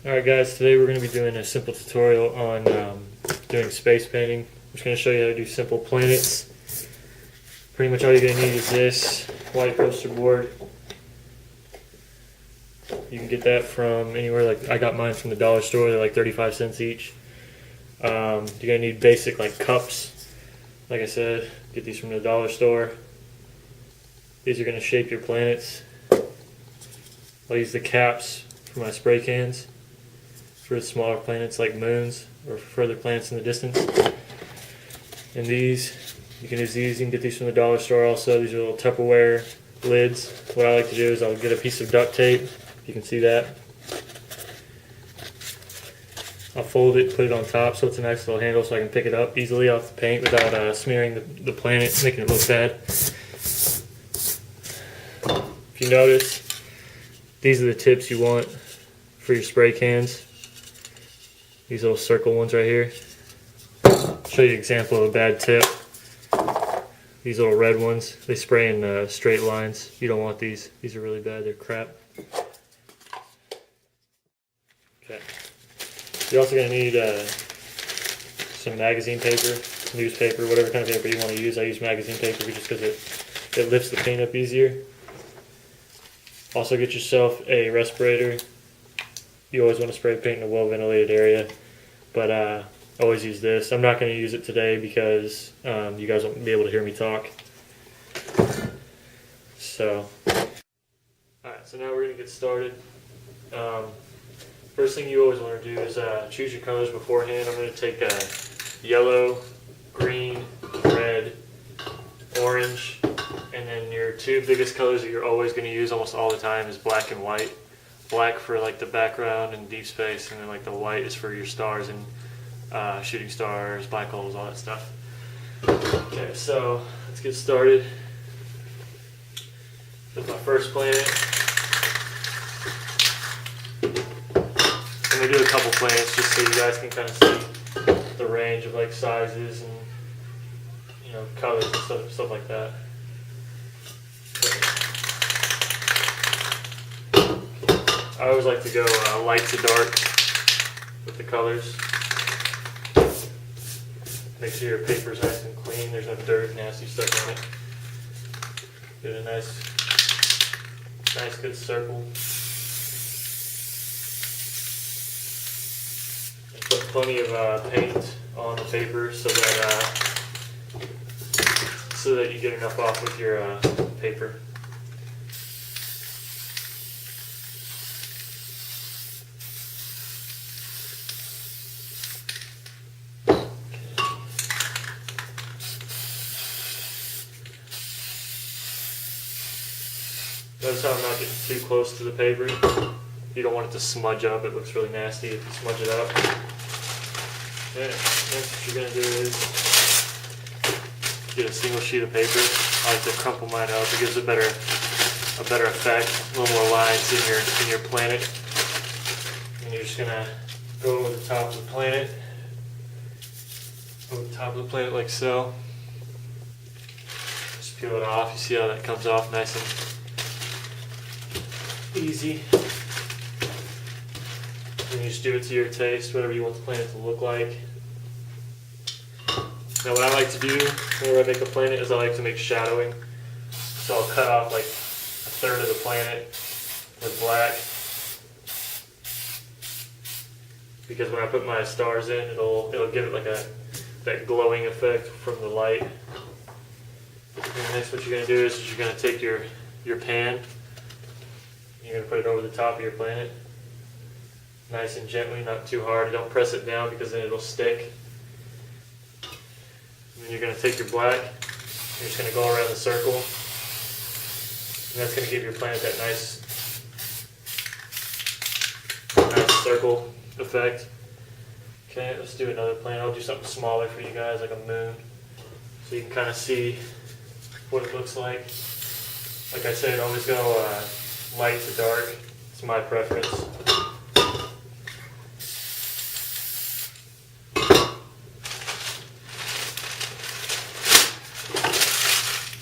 Alright guys, today we're going to be doing a simple tutorial on doing space painting. I'm just going to show you how to do simple planets. Pretty much all you're going to need is this white poster board. You can get that from anywhere, like I got mine from the dollar store, they're like 35 cents each. You're going to need basic like cups. Like I said, get these from the dollar store. These are going to shape your planets. I'll use the caps for my spray cans for smaller planets like moons or further planets in the distance. And these, you can use these, you can get these from the dollar store also. These are little Tupperware lids. What I like to do is I'll get a piece of duct tape, you can see that. I'll fold it, put it on top so it's a nice little handle so I can pick it up easily off the paint without smearing the planet, making it look bad. If you notice, these are the tips you want for your spray cans. These little circle ones right here. I'll show you an example of a bad tip. These little red ones, they spray in straight lines. You don't want these. These are really bad, they're crap. Okay. You're also going to need some magazine paper, newspaper, whatever kind of paper you want to use. I use magazine paper just because it lifts the paint up easier. Also get yourself a respirator. You always want to spray paint in a well ventilated area, but always use this. I'm not going to use it today because you guys won't be able to hear me talk. So, alright, so now we're going to get started. First thing you always want to do is choose your colors beforehand. I'm going to take yellow, green, red, orange, and then your two biggest colors that you're always going to use almost all the time is black and white. Black for like the background and deep space, and then like the white is for your stars and shooting stars, black holes, all that stuff. Okay, so let's get started with my first planet. I'm going to do a couple planets just so you guys can kind of see the range of like sizes and colors and stuff like that. I always like to go light to dark with the colors. Make sure your paper's nice and clean, there's no dirt, nasty stuff on it. Get a nice good circle. And put plenty of paint on the paper so that you get enough off with your paper. Notice how I'm not getting too close to the paper. You don't want it to smudge up. It looks really nasty if you smudge it up. Okay, next what you're going to do is get a single sheet of paper. I like to crumple mine up. It gives a better effect, a little more lines in your planet. And you're just going to go over the top of the planet. Over the top of the planet like so. Just peel it off. You see how that comes off nice and easy. And you just do it to your taste, whatever you want the planet to look like. Now what I like to do whenever I make a planet is I like to make shadowing. So I'll cut off like a third of the planet with black. Because when I put my stars in, it'll give it like that glowing effect from the light. And next what you're going to do is you're going to take your pan. You're going to put it over the top of your planet. Nice and gently, not too hard. Don't press it down because then it'll stick. And then you're going to take your black. You're just going to go around the circle. And that's going to give your planet that nice circle effect. Okay, let's do another planet. I'll do something smaller for you guys, like a moon. So you can kind of see what it looks like. Like I said, always go light to dark. It's my preference.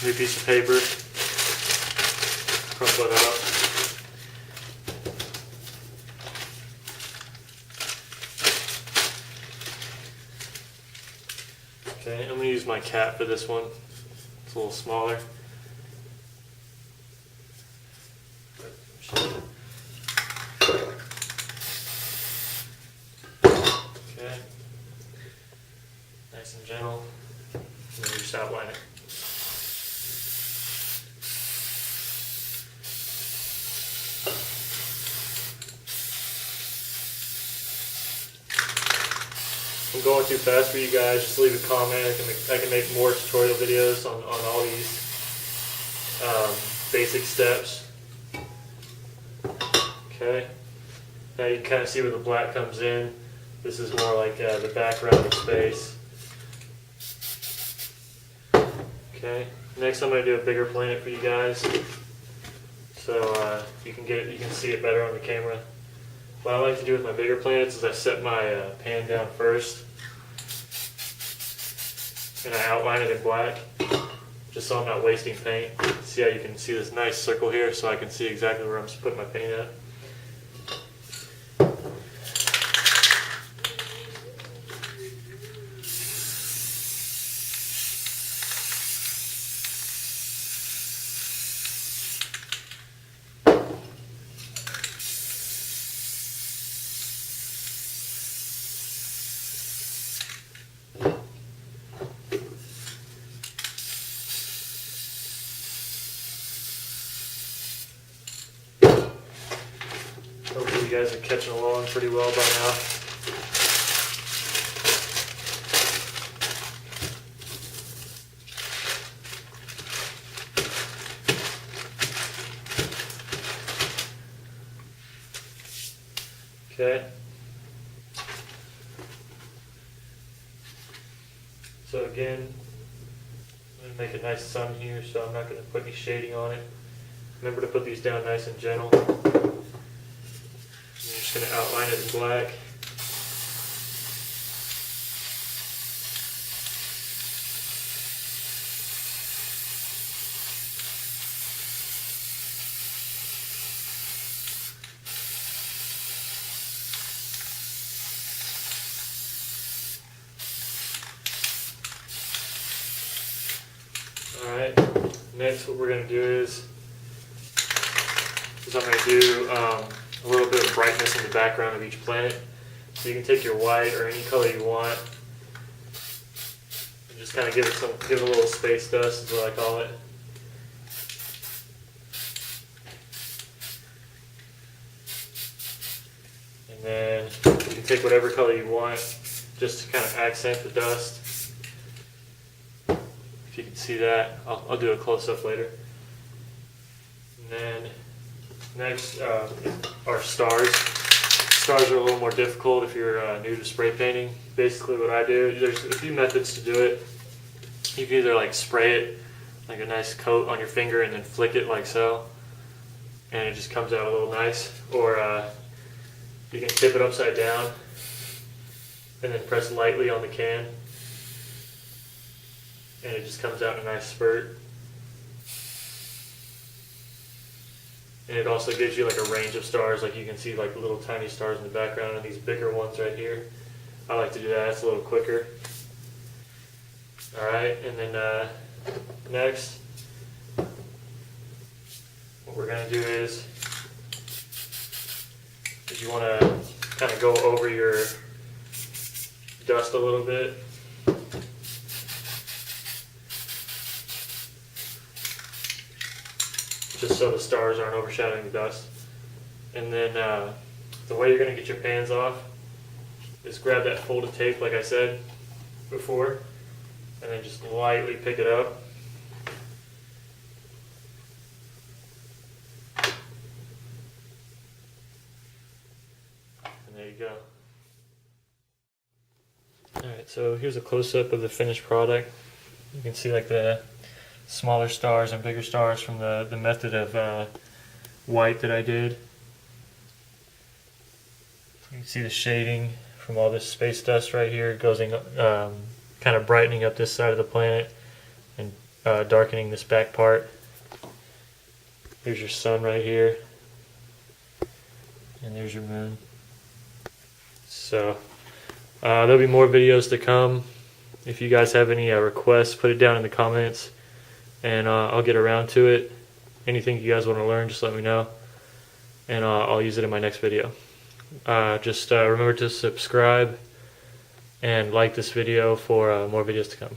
New piece of paper. Crumple it up. Okay, I'm going to use my cat for this one. It's a little smaller. Okay, nice and gentle, and then you just outline it. If I'm going too fast for you guys, just leave a comment. I can make more tutorial videos on all these basic steps. Okay, now you can kind of see where the black comes in. This is more like the background of space. Okay, next I'm going to do a bigger planet for you guys, so you can see it better on the camera. What I like to do with my bigger planets is I set my pan down first, and I outline it in black, just so I'm not wasting paint. See how you can see this nice circle here, so I can see exactly where I'm putting my paint at. Hopefully you guys are catching along pretty well by now. Okay. So again, I'm going to make a nice sun here, so I'm not going to put any shading on it. Remember to put these down nice and gentle. I'm just going to outline it in black. Alright, next what we're going to do is I'm going to do a little bit of brightness in the background of each planet. So you can take your white or any color you want and just kind of give it a little space dust is what I call it. And then you can take whatever color you want just to kind of accent the dust. If you can see that, I'll do a close-up later. And then next are stars. Stars are a little more difficult if you're new to spray painting. Basically what I do, there's a few methods to do it. You can either like spray it like a nice coat on your finger and then flick it like so, and it just comes out a little nice. Or you can tip it upside down and then press lightly on the can, and it just comes out in a nice spurt. And it also gives you like a range of stars, like you can see like little tiny stars in the background and these bigger ones right here. I like to do that, it's a little quicker. Alright, and then next, what we're going to do is you want to kind of go over your dust a little bit. Just so the stars aren't overshadowing the dust. And then the way you're going to get your pans off is grab that folded tape like I said before, and then just lightly pick it up. And there you go. Alright, so here's a close-up of the finished product. You can see like the smaller stars and bigger stars from the method of white that I did. You can see the shading from all this space dust right here going kind of brightening up this side of the planet and darkening this back part. There's your sun right here, and there's your moon. So there'll be more videos to come. If you guys have any requests, put it down in the comments, and I'll get around to it. Anything you guys want to learn, just let me know, and I'll use it in my next video. Just remember to subscribe and like this video for more videos to come.